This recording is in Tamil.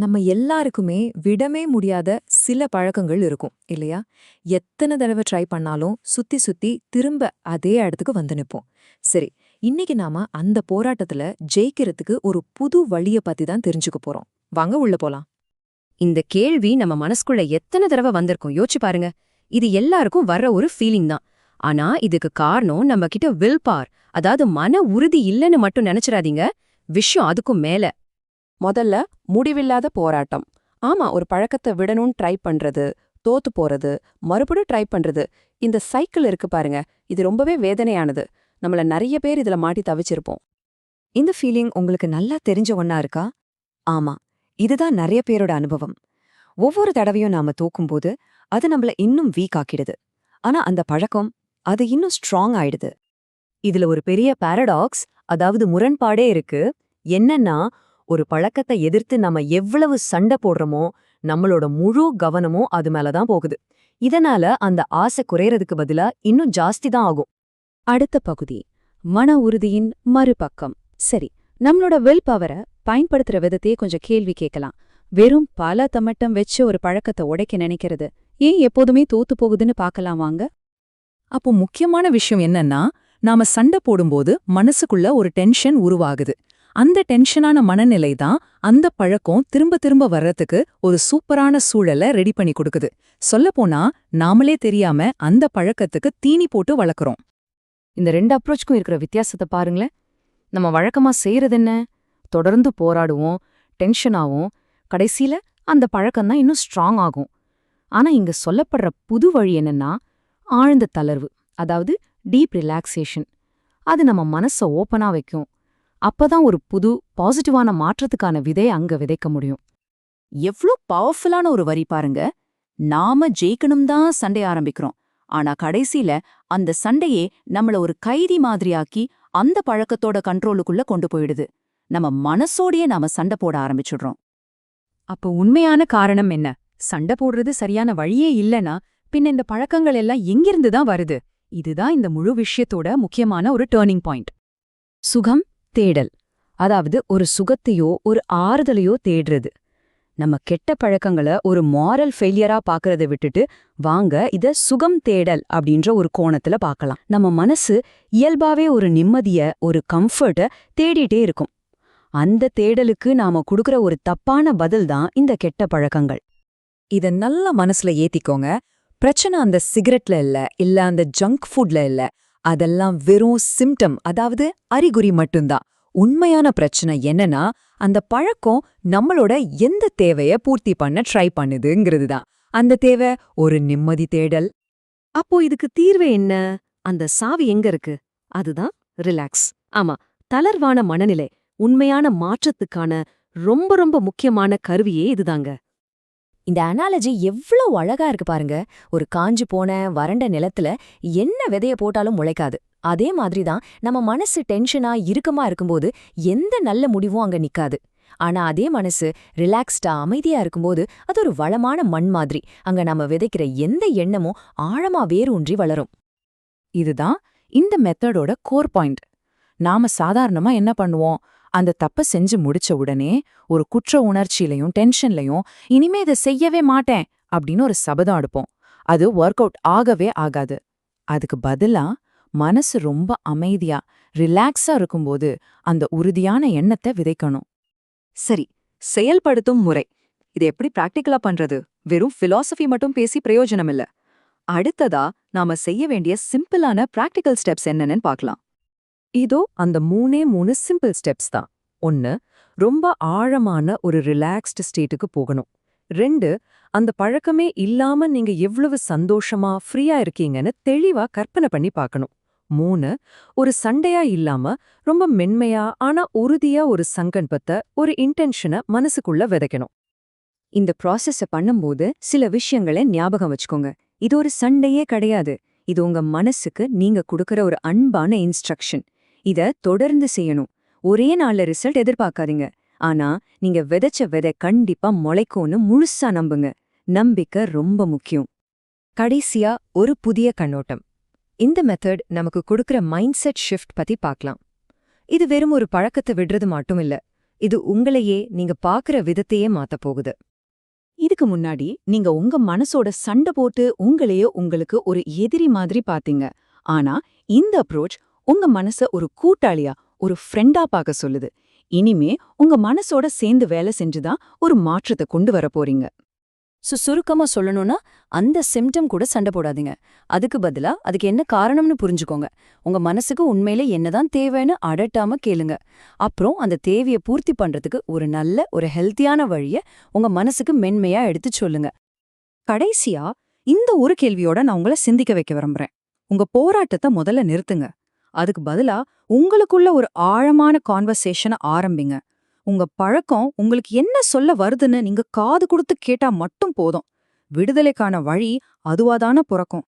நம்ம எல்லாருக்குமே விடவே முடியாத சில பழக்கங்கள் இருக்கும் இல்லையா? எத்தனை தடவை ட்ரை பண்ணாலும் சுத்தி சுத்தி திரும்ப அதே இடத்துக்கு வந்து நிப்போம். சரி, இன்னைக்கு நாம அந்த போராட்டத்துல ஜெயிக்கிறதுக்கு ஒரு புது வழிய பத்தி தான் தெரிஞ்சுக்க போறோம். வாங்க உள்ள போலாம். இந்த கேள்வி நம்ம மனசுக்குள்ள எத்தனை தடவை வந்திருக்கும் யோசிச்சு பாருங்க. இது எல்லாருக்கும் வர்ற ஒரு ஃபீலிங் தான். ஆனா இதுக்கு காரணம் நம்ம கிட்ட வில் பார், அதாவது மன உறுதி இல்லைன்னு மட்டும் நினைச்சிடாதீங்க. விஷயம் அதுக்கும் மேல. முதல்ல முடிவில்லாத போராட்டம். ஆமா, ஒரு பழக்கத்தை விடணும்னு ட்ரை பண்றது, தோத்து போறது, மறுபடியும் ட்ரை பண்றது, இந்த சைக்கிள் இருக்கு பாருங்க, இது ரொம்பவே வேதனையானது. நம்மள நிறைய பேர் இதுல மாட்டி தவிச்சிருப்போம். இந்த ஃபீலிங் உங்களுக்கு நல்லா தெரிஞ்ச ஒண்ணா இருக்கா? ஆமா, இதுதான் நிறைய பேரோட அனுபவம். ஒவ்வொரு தடவையும் நாம தோக்கும்போது அது நம்மள இன்னும் வீக் ஆக்கிடுது. ஆனா அந்த பழக்கம் அது இன்னும் ஸ்ட்ராங் ஆயிடுது. இதுல ஒரு பெரிய பாரடாக்ஸ், அதாவது முரண்பாடே இருக்கு. என்னன்னா, ஒரு பழக்கத்தை எதிர்த்து நம்ம எவ்வளவு சண்டை போடுறோமோ நம்மளோட முழு கவனமும் அது மேலதான் போகுது. இதனால அந்த ஆசை குறையறதுக்கு பதிலா இன்னும் ஜாஸ்தி தான் ஆகும். அடுத்த பகுதி, மன உறுதியின் மறுபக்கம். சரி, நம்மளோட வில் பவரை பயன்படுத்துற விதத்தையே கொஞ்சம் கேள்வி கேட்கலாம். வெறும் பல தமட்டம் வச்சு ஒரு பழக்கத்தை உடைக்க நினைக்கிறது ஏன் எப்போதுமே தோத்து போகுதுன்னு பார்க்கலாம் வாங்க. அப்போ முக்கியமான விஷயம் என்னன்னா, நாம சண்டை போடும்போது மனசுக்குள்ள ஒரு டென்ஷன் உருவாகுது. அந்த டென்ஷனான மனநிலை தான் அந்த பழக்கம் திரும்ப திரும்ப வர்றதுக்கு ஒரு சூப்பரான சூழலை ரெடி பண்ணி கொடுக்குது. சொல்லப்போனா நாமளே தெரியாம அந்த பழக்கத்துக்கு தீனி போட்டு வளர்க்குறோம். இந்த ரெண்டு அப்ரோச்சுக்கும் இருக்கிற வித்தியாசத்தை பாருங்களேன். நம்ம வழக்கமா செய்யறது என்ன? தொடர்ந்து போராடுவோம், டென்ஷன் ஆகும், கடைசியில அந்த பழக்கம்தான் இன்னும் ஸ்ட்ராங் ஆகும். ஆனா இங்க சொல்லப்படுற புது வழி என்னன்னா, ஆழ்ந்த தளர்வு, அதாவது டீப் ரிலாக்ஸேஷன். அது நம்ம மனசை ஓப்பனா வைக்கும். அப்பதான் ஒரு புது பாசிட்டிவான மாற்றத்துக்கான விதையை அங்க விதைக்க முடியும். எவ்ளோ பவர்ஃபுல்லான ஒரு வரி பாருங்க. நாம ஜெயிக்கணும் தான் சண்டை ஆரம்பிக்கிறோம், ஆனா கடைசியில அந்த சண்டையே நம்மள ஒரு கைதி மாதிரியாக்கி அந்த பழக்கத்தோட கண்ட்ரோலுக்குள்ள கொண்டு போயிடுது. நம்ம மனசோடையே நாம சண்டை போட ஆரம்பிச்சுடுறோம். அப்போ உண்மையான காரணம் என்ன? சண்டை போடுறது சரியான வழியே இல்லனா பின்ன இந்த பழக்கங்கள் எல்லாம் எங்கிருந்து தான் வருது? இதுதான் இந்த முழு விஷயத்தோட முக்கியமான ஒரு டேர்னிங் பாயிண்ட். சுகம் தேடல், அதாவது ஒரு சுகத்தையோ ஒரு ஆறுதலையோ தேடுறது. நம்ம கெட்ட பழக்கங்களை ஒரு மாரல் ஃபெயிலியரா பாக்குறதை விட்டுட்டு வாங்க இத சுகம் தேடல் அப்படின்ற ஒரு கோணத்துல பார்க்கலாம். நம்ம மனசு இயல்பாவே ஒரு நிம்மதிய, ஒரு கம்ஃபர்ட்ட தேடிட்டே இருக்கும். அந்த தேடலுக்கு நாம கொடுக்கற ஒரு தப்பான பதில் தான் இந்த கெட்ட பழக்கங்கள். இத நல்லா மனசுல ஏத்திக்கோங்க. பிரச்சனை அந்த சிகரெட்ல இல்ல அந்த ஜங்க் ஃபுட்ல இல்ல. அதெல்லாம் வெறும் சிம்டம், அதாவது அறிகுறி மட்டும்தான். உண்மையான பிரச்சனை என்னன்னா, அந்த பழக்கம் நம்மளோட எந்த தேவைய பூர்த்தி பண்ண ட்ரை பண்ணுதுங்கிறது தான். அந்த தேவை ஒரு நிம்மதி தேடல். அப்போ இதுக்கு தீர்வு என்ன? அந்த சாவி எங்க இருக்கு? அதுதான் ரிலாக்ஸ். ஆமா, தளர்வான மனநிலை உண்மையான மாற்றத்துக்கான ரொம்ப ரொம்ப முக்கியமான கருவியே இதுதாங்க. இந்த அனாலஜி எவ்வளவு அழகா இருக்கு பாருங்க. ஒரு காஞ்சு போன வறண்ட நிலத்துல என்ன விதைய போட்டாலும் முளைக்காது. அதே மாதிரிதான் நம்ம மனசு டென்ஷனா இறுக்கமா இருக்கும்போது எந்த நல்ல முடிவும் அங்க நிக்காது. ஆனா அதே மனசு ரிலாக்ஸ்டா அமைதியா இருக்கும்போது அது ஒரு வளமான மண் மாதிரி. அங்க நம்ம விதைக்கிற எந்த எண்ணமும் ஆழமா வேரூன்றி வளரும். இதுதான் இந்த மெத்தடோட கோர் பாயிண்ட். நாம சாதாரணமா என்ன பண்ணுவோம்? அந்த தப்ப செஞ்சு முடிச்ச உடனே ஒரு குற்ற உணர்ச்சியிலையும் டென்ஷன்லையும் இனிமே இதை செய்யவே மாட்டேன் அப்படின்னு ஒரு சபதம் எடுப்போம். அது ஒர்க் அவுட் ஆகவே ஆகாது. அதுக்கு பதிலா மனசு ரொம்ப அமைதியா ரிலாக்ஸா இருக்கும்போது அந்த உறுதியான எண்ணத்தை விதைக்கணும். சரி, செயல்படுத்தும் முறை. இது எப்படி பிராக்டிகலா பண்றது? வெறும் பிலாசபி மட்டும் பேசி பிரயோஜனம் இல்ல. அடுத்ததா நாம செய்ய வேண்டிய சிம்பிளான பிராக்டிகல் ஸ்டெப்ஸ் என்னன்னு பார்க்கலாம். இதோ அந்த மூணே சிம்பிள் ஸ்டெப்ஸ் தான். 1, ரொம்ப ஆழமான ஒரு ரிலாக்ஸ்டு ஸ்டேட்டுக்கு போகணும். 2, அந்த பழக்கமே இல்லாம நீங்க எவ்வளவு சந்தோஷமா ஃப்ரீயா இருக்கீங்கன்னு தெளிவா கற்பனை பண்ணி பார்க்கணும். 3, ஒரு சண்டையா இல்லாம ரொம்ப மென்மையா ஆனா உறுதியா ஒரு சங்கல்பத்தை, ஒரு இன்டென்ஷனை மனசுக்குள்ள விதைக்கணும். இந்த ப்ராசஸ பண்ணும்போது சில விஷயங்களை ஞாபகம் வச்சுக்கோங்க. இது ஒரு சண்டையே கிடையாது. இது உங்க மனசுக்கு நீங்க கொடுக்கற ஒரு அன்பான இன்ஸ்ட்ரக்ஷன். இத தொடர்ந்து செய்யணும். ஒரே நாள்ல ரிசல்ட் எதிர்பார்க்காதீங்க. ஆனா நீங்க விதைச்ச விதை கண்டிப்பா முளைக்கும்னு முழுசா நம்புங்க. நம்பிக்கை ரொம்ப முக்கியம். கடைசியா ஒரு புதிய கண்ணோட்டம். இந்த மெத்தட் நமக்கு கொடுக்கற மைண்ட் செட் ஷிஃப்ட் பத்தி பார்க்கலாம். இது வெறும் ஒரு பழக்கத்தை விடுறது மட்டும் இல்ல. இது உங்களையே நீங்க பாக்குற விதத்தையே மாத்தப் போகுது. இதுக்கு முன்னாடி நீங்க உங்க மனசோட சண்டை போட்டு உங்களையே உங்களுக்கு ஒரு எதிரி மாதிரி பாத்தீங்க. ஆனா இந்த அப்ரோச் உங்க மனச ஒரு கூட்டாளியா, ஒரு ஃப்ரெண்டா பார்க்க சொல்லுது. இனிமே உங்க மனசோட சேர்ந்து வேலை செஞ்சுதான் ஒரு மாற்றத்தை கொண்டு வர போறீங்க. சுருக்கமா சொல்லணும்னா, அந்த சிம்டம் கூட சண்டை போடாதீங்க. அதுக்கு பதிலா அதுக்கு என்ன காரணம்னு புரிஞ்சுக்கோங்க. உங்க மனசுக்கு உண்மையிலே என்னதான் தேவைன்னு அடட்டாம கேளுங்க. அப்புறம் அந்த தேவையை பூர்த்தி பண்றதுக்கு ஒரு ஹெல்த்தியான வழிய உங்க மனசுக்கு மென்மையா எடுத்து சொல்லுங்க. கடைசியா இந்த ஒரு கேள்வியோட நான் உங்களை சிந்திக்க வைக்க விரும்புறேன். உங்க போராட்டத்தை முதல்ல நிறுத்துங்க. அதுக்கு பதிலா உங்களுக்குள்ள ஒரு ஆழமான கான்வர்சேஷனை ஆரம்பிங்க. உங்க பழக்கம் உங்களுக்கு என்ன சொல்ல வருதுன்னு நீங்க காது கொடுத்து கேட்டா மட்டும் போதும். விடுதலைக்கான வழி அதுவாதான பிறக்கும்.